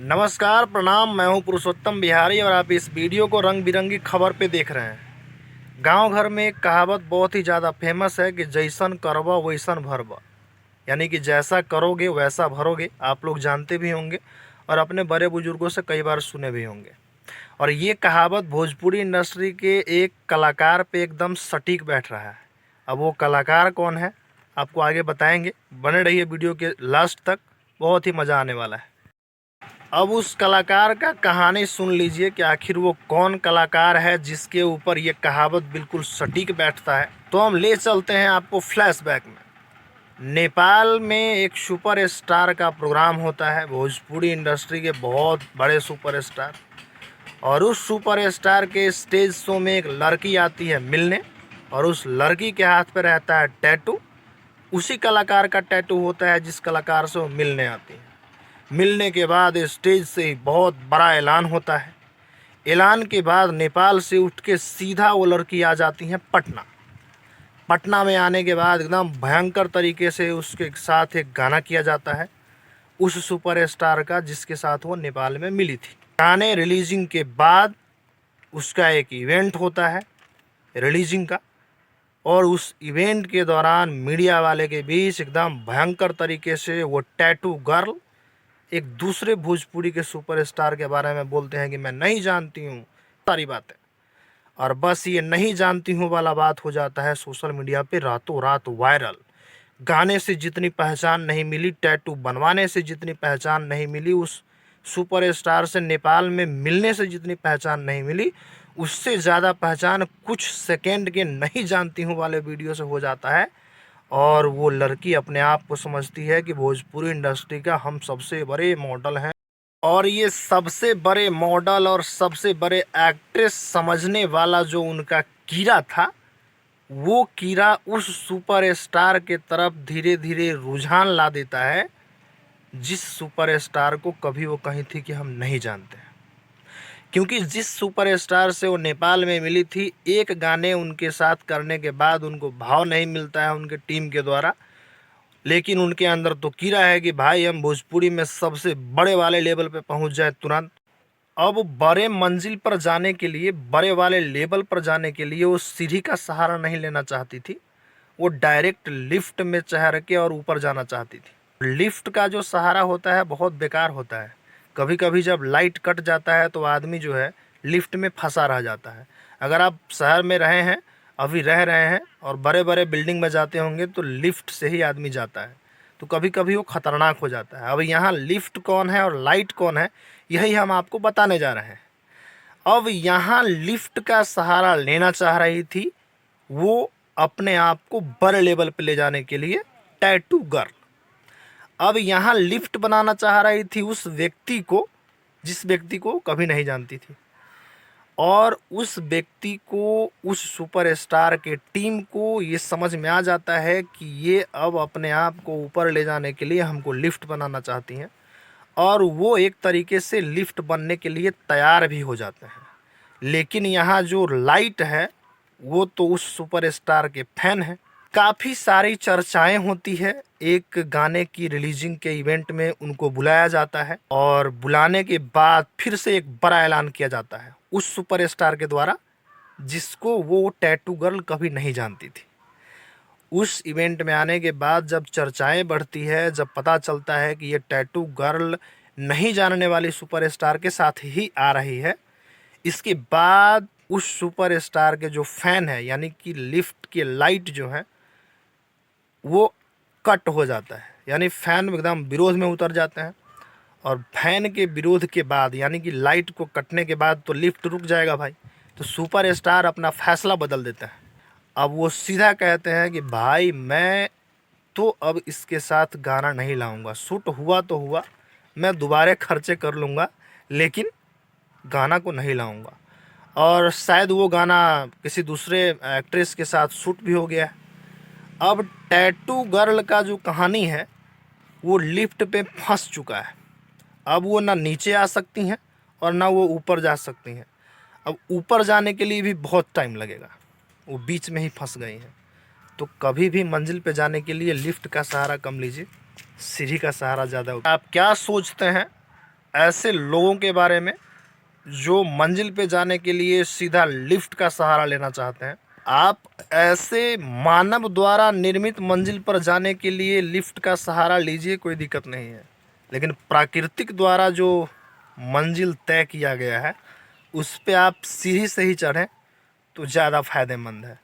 नमस्कार, प्रणाम। मैं हूं पुरुषोत्तम बिहारी और आप इस वीडियो को रंग बिरंगी खबर पे देख रहे हैं। गांव घर में एक कहावत बहुत ही ज़्यादा फेमस है कि जैसन करबा वैसन भरबा, यानी कि जैसा करोगे वैसा भरोगे। आप लोग जानते भी होंगे और अपने बड़े बुजुर्गों से कई बार सुने भी होंगे। और ये कहावत भोजपुरी इंडस्ट्री के एक कलाकार पे एकदम सटीक बैठ रहा है। अब वो कलाकार कौन है आपको आगे बताएंगे। बने रहिए वीडियो के लास्ट तक, बहुत ही मज़ा आने वाला है। अब उस कलाकार का कहानी सुन लीजिए कि आखिर वो कौन कलाकार है जिसके ऊपर ये कहावत बिल्कुल सटीक बैठता है। तो हम ले चलते हैं आपको फ्लैशबैक में। नेपाल में एक सुपर स्टार का प्रोग्राम होता है, भोजपुरी इंडस्ट्री के बहुत बड़े सुपर स्टार। और उस सुपर स्टार के स्टेज शो में एक लड़की आती है मिलने, और उस लड़की के हाथ पे रहता है टैटू। उसी कलाकार का टैटू होता है जिस कलाकार से वो मिलने आती है। मिलने के बाद स्टेज से ही बहुत बड़ा ऐलान होता है। ऐलान के बाद नेपाल से उठ के सीधा वो लड़की आ जाती है पटना। पटना में आने के बाद एकदम भयंकर तरीके से उसके साथ एक गाना किया जाता है उस सुपर स्टार का जिसके साथ वो नेपाल में मिली थी। गाने रिलीजिंग के बाद उसका एक इवेंट होता है रिलीजिंग का, और उस इवेंट के दौरान मीडिया वाले के बीच एकदम भयंकर तरीके से वो टैटू गर्ल एक दूसरे भोजपुरी के सुपरस्टार के बारे में बोलते हैं कि मैं नहीं जानती हूँ, सारी बातें। और बस ये नहीं जानती हूँ वाला बात हो जाता है सोशल मीडिया पे रातों रात वायरल। गाने से जितनी पहचान नहीं मिली, टैटू बनवाने से जितनी पहचान नहीं मिली, उस सुपरस्टार से नेपाल में मिलने से जितनी पहचान नहीं मिली, उससे ज़्यादा पहचान कुछ सेकेंड के नहीं जानती हूँ वाले वीडियो से हो जाता है। और वो लड़की अपने आप को समझती है कि भोजपुरी इंडस्ट्री का हम सबसे बड़े मॉडल हैं। और ये सबसे बड़े मॉडल और सबसे बड़े एक्ट्रेस समझने वाला जो उनका कीड़ा था, वो कीड़ा उस सुपरस्टार के तरफ धीरे धीरे रुझान ला देता है जिस सुपरस्टार को कभी वो कही थी कि हम नहीं जानते हैं। क्योंकि जिस सुपरस्टार से वो नेपाल में मिली थी, एक गाने उनके साथ करने के बाद उनको भाव नहीं मिलता है उनके टीम के द्वारा, लेकिन उनके अंदर तो कीड़ा है कि भाई हम भोजपुरी में सबसे बड़े वाले लेवल पे पहुंच जाए तुरंत। अब बड़े मंजिल पर जाने के लिए, बड़े वाले लेवल पर जाने के लिए वो सीढ़ी का सहारा नहीं लेना चाहती थी, वो डायरेक्ट लिफ्ट में चढ़ के और ऊपर जाना चाहती थी। लिफ्ट का जो सहारा होता है बहुत बेकार होता है। कभी कभी जब लाइट कट जाता है तो आदमी जो है लिफ्ट में फंसा रह जाता है। अगर आप शहर में रहे हैं, अभी रह रहे हैं और बड़े बड़े बिल्डिंग में जाते होंगे तो लिफ्ट से ही आदमी जाता है, तो कभी कभी वो ख़तरनाक हो जाता है। अब यहाँ लिफ्ट कौन है और लाइट कौन है, यही हम आपको बताने जा रहे हैं। अब यहाँ लिफ्ट का सहारा लेना चाह रही थी वो अपने आप को बड़े लेवल पे ले जाने के लिए, टैटू गर्ल। अब यहाँ लिफ्ट बनाना चाह रही थी उस व्यक्ति को जिस व्यक्ति को कभी नहीं जानती थी, और उस व्यक्ति को, उस सुपरस्टार के टीम को ये समझ में आ जाता है कि ये अब अपने आप को ऊपर ले जाने के लिए हमको लिफ्ट बनाना चाहती हैं, और वो एक तरीके से लिफ्ट बनने के लिए तैयार भी हो जाते हैं। लेकिन यहाँ जो लाइट है वो तो उस सुपरस्टार के फैन हैं। काफ़ी सारी चर्चाएं होती है। एक गाने की रिलीजिंग के इवेंट में उनको बुलाया जाता है, और बुलाने के बाद फिर से एक बड़ा ऐलान किया जाता है उस सुपरस्टार के द्वारा जिसको वो टैटू गर्ल कभी नहीं जानती थी। उस इवेंट में आने के बाद जब चर्चाएं बढ़ती है, जब पता चलता है कि ये टैटू गर्ल नहीं जानने वाली सुपरस्टार के साथ ही आ रही है, इसके बाद उस सुपरस्टार के जो फैन है, यानी कि लिफ्ट के लाइट जो है वो कट हो जाता है, यानी फैन एकदम विरोध में उतर जाते हैं। और फैन के विरोध के बाद, यानी कि लाइट को कटने के बाद तो लिफ्ट रुक जाएगा भाई, तो सुपरस्टार अपना फैसला बदल देता है। अब वो सीधा कहते हैं कि भाई मैं तो अब इसके साथ गाना नहीं लाऊंगा, शूट हुआ तो हुआ, मैं दोबारा खर्चे कर लूँगा, लेकिन गाना को नहीं लाऊंगा। और शायद वो गाना किसी दूसरे एक्ट्रेस के साथ शूट भी हो गया है। अब टैटू गर्ल का जो कहानी है वो लिफ्ट पे फंस चुका है। अब वो ना नीचे आ सकती हैं और ना वो ऊपर जा सकती हैं। अब ऊपर जाने के लिए भी बहुत टाइम लगेगा, वो बीच में ही फंस गई हैं। तो कभी भी मंजिल पे जाने के लिए लिफ्ट का सहारा कम लीजिए, सीढ़ी का सहारा ज़्यादा। आप क्या सोचते हैं ऐसे लोगों के बारे में जो मंजिल पे जाने के लिए सीधा लिफ्ट का सहारा लेना चाहते हैं। आप ऐसे मानव द्वारा निर्मित मंजिल पर जाने के लिए लिफ्ट का सहारा लीजिए, कोई दिक्कत नहीं है, लेकिन प्राकृतिक द्वारा जो मंजिल तय किया गया है उस पे आप सीढ़ी से ही चढ़ें तो ज़्यादा फायदेमंद है।